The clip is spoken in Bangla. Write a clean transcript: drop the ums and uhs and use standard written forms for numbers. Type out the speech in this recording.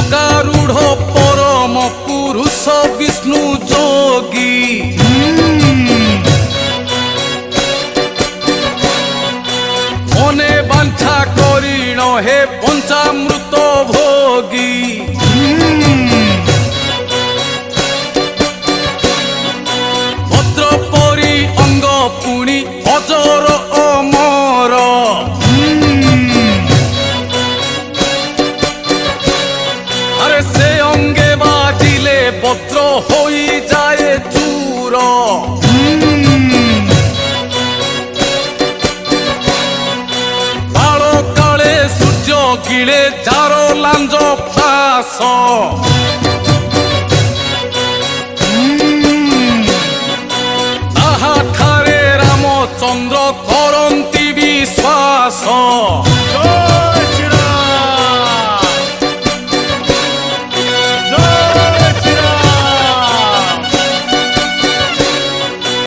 গগারূঢ় পরম পুরুষ বিষ্ণু যোগী মনে বাঞ্ছা করিণ হে পঞ্চামৃত ভোগী ভদ্রপরি অঙ্গ পুনি অজর অমর আরে সে অঙ্গে বাজিলে বজ্র হই যায় চূর কালো কালে সূর্য গিলে যার লাঞ্জ ফাঁস